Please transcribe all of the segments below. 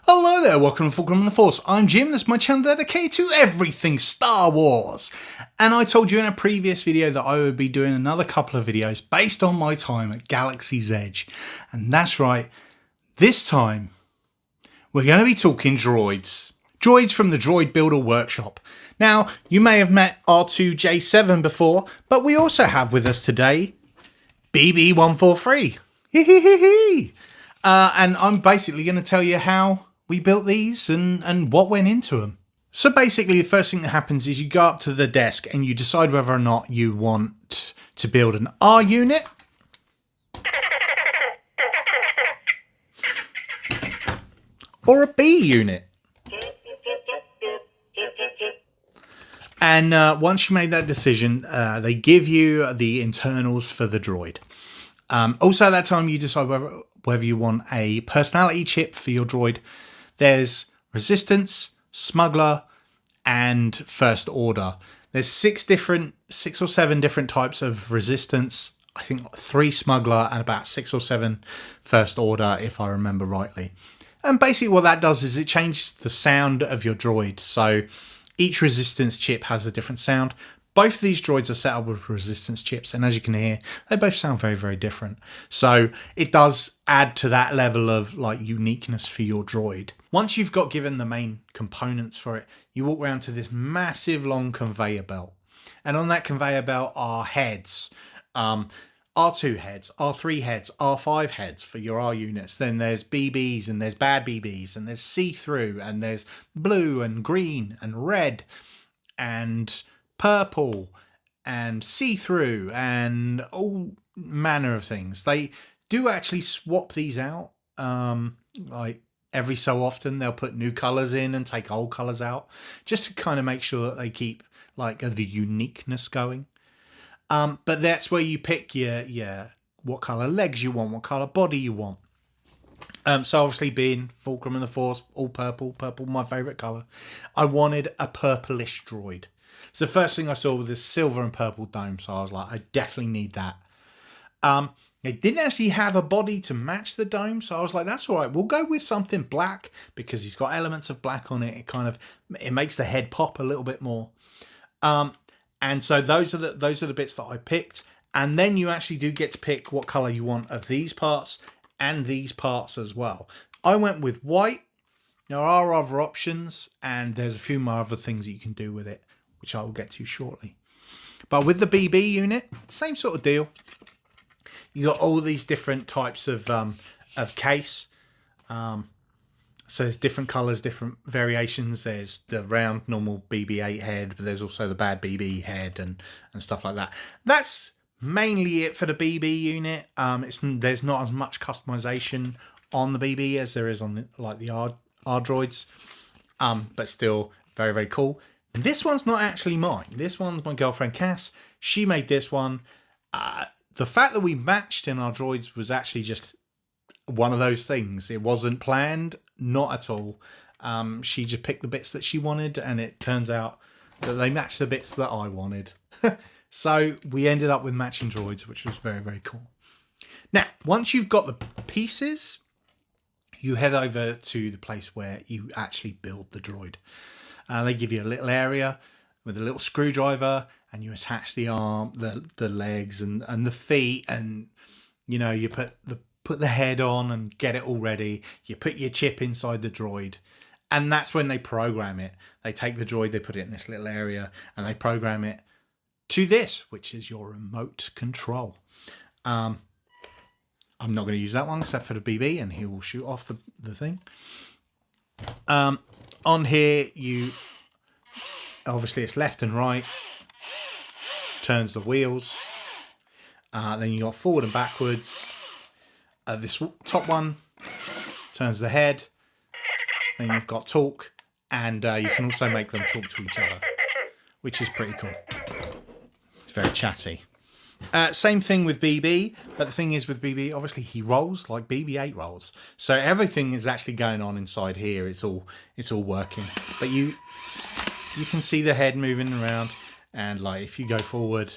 Hello there, welcome to Fulcrum and the Force. I'm Jim, this is my channel dedicated to everything Star Wars. And I told you in a previous video that I would be doing another couple of videos based on my time at Galaxy's Edge. And that's right, this time we're going to be talking droids. Droids from the Droid Builder Workshop. Now, you may have met R2J7 before, but we also have with us today BB143. And I'm basically going to tell you how we built these and what went into them. So basically the first thing that happens is you go up to the desk and you decide whether or not you want to build an R unit or a B unit. And once you made that decision, they give you the internals for the droid. Also at that time you decide whether you want a personality chip for your droid. There's Resistance, Smuggler, and First Order. There's six or seven different types of Resistance. I think 3 Smuggler and about 6 or 7 First Order, if I remember rightly. And basically what that does is it changes the sound of your droid. So each Resistance chip has a different sound. Both of these droids are set up with Resistance chips, and as you can hear, they both sound very, very different. So it does add to that level of like uniqueness for your droid. Once you've got given the main components for it, you walk around to this massive long conveyor belt. And on that conveyor belt are heads. R2 heads, R3 heads, R5 heads for your R units. Then there's BBs and there's bad BBs and there's see-through and there's blue and green and red and purple and see-through and all manner of things. They do actually swap these out. Like every so often they'll put new colors in and take old colors out just to kind of make sure that they keep like the uniqueness going. But that's where you pick your what color legs you want, what color body you want. So obviously being Fulcrum and the Force, all purple my favorite color, I wanted a purplish droid. So the first thing I saw was this silver and purple dome, so I was like, I definitely need that. They didn't actually have a body to match the dome, so I was like, that's all right. We'll go with something black because he's got elements of black on it. It makes the head pop a little bit more. And so those are the bits that I picked. And then you actually do get to pick what color you want of these parts and these parts as well. I went with white. There are other options, and there's a few more other things that you can do with it, which I will get to shortly. But with the BB unit, same sort of deal. You got all these different types of case. So there's different colours, different variations. There's the round normal BB-8 head, but there's also the bad BB head and stuff like that. That's mainly it for the BB unit. There's not as much customization on the BB as there is on the R droids, but still very, very cool. This one's not actually mine. This one's my girlfriend Cass. She made this one. The fact that we matched in our droids was actually just one of those things. It wasn't planned, not at all. She just picked the bits that she wanted, and it turns out that they matched the bits that I wanted. So we ended up with matching droids, which was very, very cool. Now, once you've got the pieces, you head over to the place where you actually build the droid. They give you a little area with a little screwdriver, and you attach the arm, the legs, and the feet, and you put the head on and get it all ready. You put your chip inside the droid, and that's when they program it. They take the droid, they put it in this little area, and they program it to this, which is your remote control. I'm not going to use that one except for the BB, and he will shoot off the thing. On here, obviously it's left and right, turns the wheels. Then you got forward and backwards. This top one turns the head. Then you've got talk, and you can also make them talk to each other, which is pretty cool. It's very chatty. Same thing with BB, but the thing is with BB, obviously he rolls like BB-8 rolls, so everything is actually going on inside here. It's all working, but you can see the head moving around, and like if you go forward,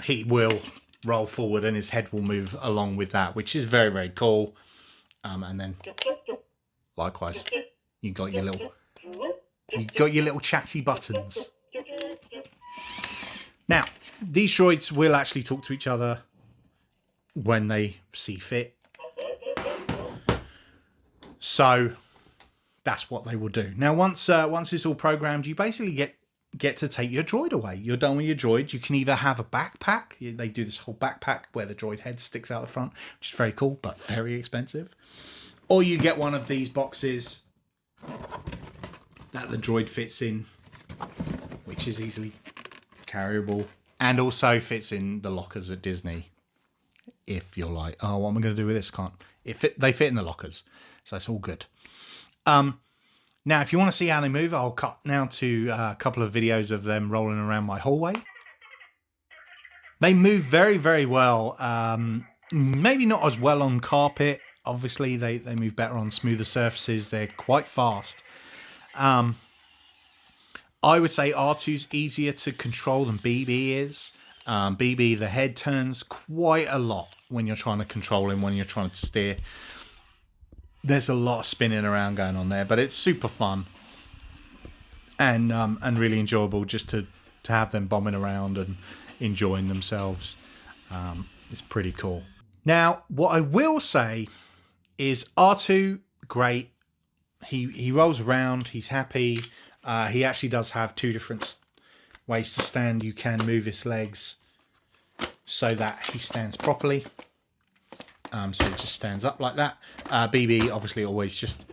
he will roll forward, and his head will move along with that, which is very, very cool. And then likewise, you got your little chatty buttons. Now, these droids will actually talk to each other when they see fit. So that's what they will do. Now, once it's all programmed, you basically get to take your droid away. You're done with your droid. You can either have a backpack. They do this whole backpack where the droid head sticks out the front, which is very cool, but very expensive. Or you get one of these boxes that the droid fits in, which is easily carryable, and also fits in the lockers at Disney. If you're like, oh, what am I going to do with this? Can't. They fit in the lockers, so it's all good. Now, if you want to see how they move, I'll cut now to a couple of videos of them rolling around my hallway. They move very, very well. Maybe not as well on carpet. Obviously, they move better on smoother surfaces. They're quite fast. I would say R2's easier to control than BB is. BB, the head turns quite a lot when you're trying to control him, when you're trying to steer. There's a lot of spinning around going on there, but it's super fun and really enjoyable just to have them bombing around and enjoying themselves. It's pretty cool. Now, what I will say is R2, great. He rolls around. He's happy. He actually does have two different ways to stand. You can move his legs so that he stands properly. So he just stands up like that. BB obviously always just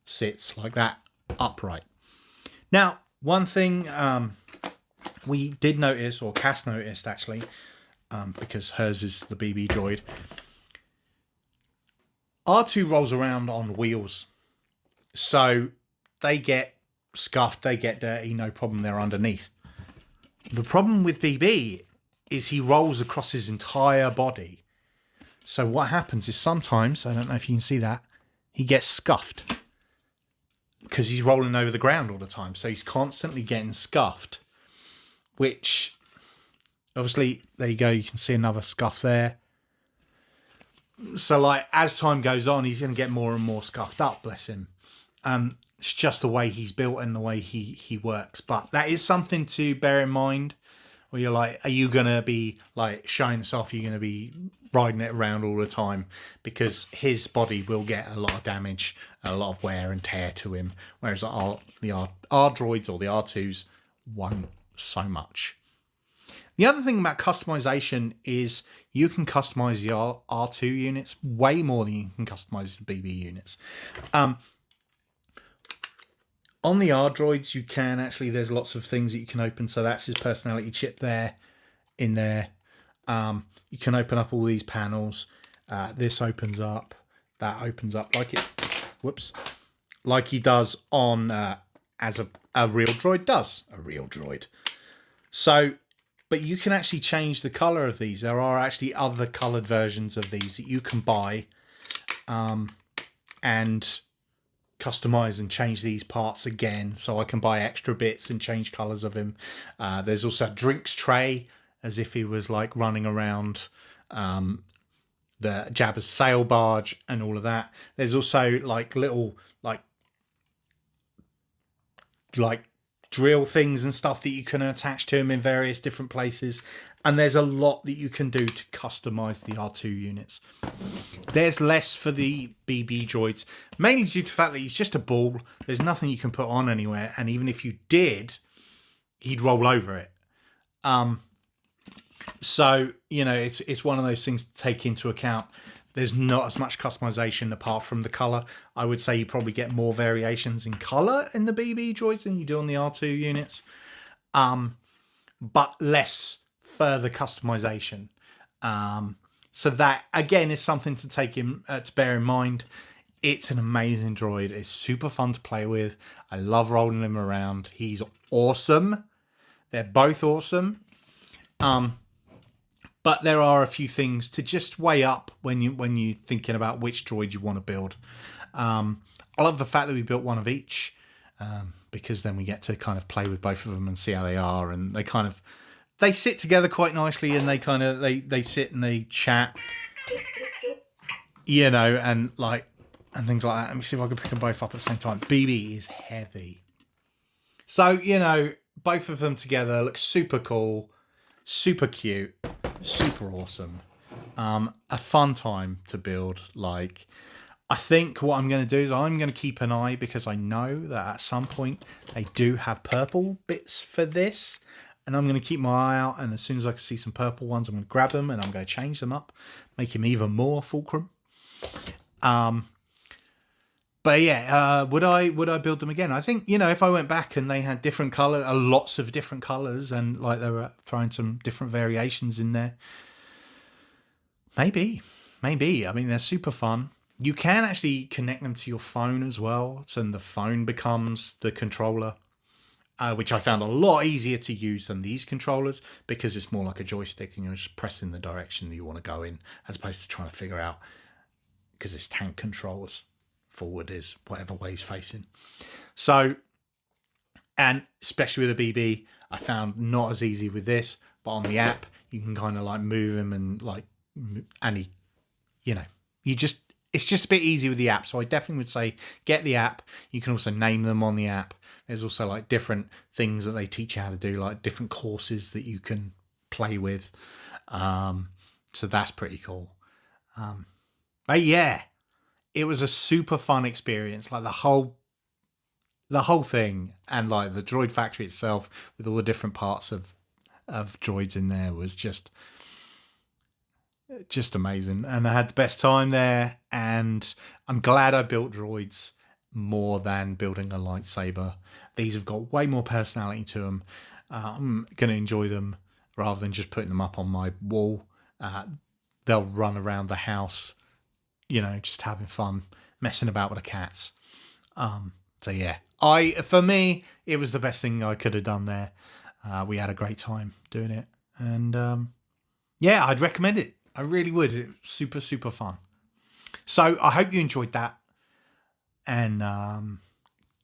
sits like that, upright. Now, one thing we did notice, or Cass noticed actually, because hers is the BB droid, R2 rolls around on wheels. So they get scuffed, they get dirty, no problem, they're underneath. The problem with BB is he rolls across his entire body. So what happens is sometimes, I don't know if you can see that, he gets scuffed because he's rolling over the ground all the time. So he's constantly getting scuffed, which obviously, there you go. You can see another scuff there. So like as time goes on, he's going to get more and more scuffed up, bless him. It's just the way he's built and the way he works. But that is something to bear in mind. Where you're like, are you going to be like showing this off? You're going to be riding it around all the time, because his body will get a lot of damage, a lot of wear and tear to him. Whereas our droids or the R2s won't so much. The other thing about customization is you can customize the R2 units way more than you can customize the BB units. On the R droids, you can actually, there's lots of things that you can open. So that's his personality chip there, in there. You can open up all these panels. This opens up, that opens up like like he does on, as a real droid does, a real droid. So, but you can actually change the color of these. There are actually other colored versions of these that you can buy, and customize and change these parts again. So I can buy extra bits and change colors of him. There's also a drinks tray, as if he was like running around the Jabba's sail barge and all of that. There's also like little like drill things and stuff that you can attach to him in various different places. And there's a lot that you can do to customize the R2 units. There's less for the BB droids, mainly due to the fact that he's just a ball. There's nothing you can put on anywhere. And even if you did, he'd roll over it. So, you know, it's one of those things to take into account. There's not as much customization apart from the color. I would say you probably get more variations in color in the BB droids than you do on the R2 units. But less further customization. So that, again, is something to take to bear in mind. It's an amazing droid. It's super fun to play with. I love rolling him around. He's awesome. They're both awesome. But there are a few things to just weigh up when you're thinking about which droid you want to build. I love the fact that we built one of each, because then we get to kind of play with both of them and see how they are, and they sit together quite nicely, and they sit and they chat, and things like that. Let me see if I can pick them both up at the same time. BB is heavy, so both of them together look super cool, super cute, super awesome. A fun time to build. I think what I'm going to do is I'm going to keep an eye, because I know that at some point they do have purple bits for this, and I'm going to keep my eye out, and as soon as I can see some purple ones, I'm going to grab them and I'm going to change them up, make him even more fulcrum. But yeah, would I build them again? I think, if I went back and they had different color, lots of different colors, and they were throwing some different variations in there, maybe. I mean, they're super fun. You can actually connect them to your phone as well, so the phone becomes the controller, which I found a lot easier to use than these controllers, because it's more like a joystick and you're just pressing the direction that you want to go in, as opposed to trying to figure out, because it's tank controls, forward is whatever way he's facing. So, and especially with a BB, I found not as easy with this, but on the app you can kind of move him and he, it's just a bit easier with the app. So I definitely would say get the app. You can also name them on the app. There's also different things that they teach you how to do, different courses that you can play with. So that's pretty cool. But yeah, it was a super fun experience. The whole thing, and the droid factory itself with all the different parts of droids in there was just amazing, and I had the best time there. And I'm glad I built droids more than building a lightsaber. These have got way more personality to them. I'm going to enjoy them rather than just putting them up on my wall. They'll run around the house, just having fun, messing about with the cats. So yeah, for me, it was the best thing I could have done there. We had a great time doing it, and yeah, I'd recommend it. I really would. It was super, super fun. So I hope you enjoyed that. And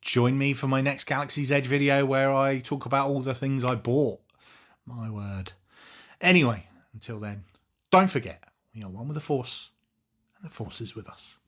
join me for my next Galaxy's Edge video, where I talk about all the things I bought. My word. Anyway, until then, don't forget, we are one with the Force, and the Force is with us.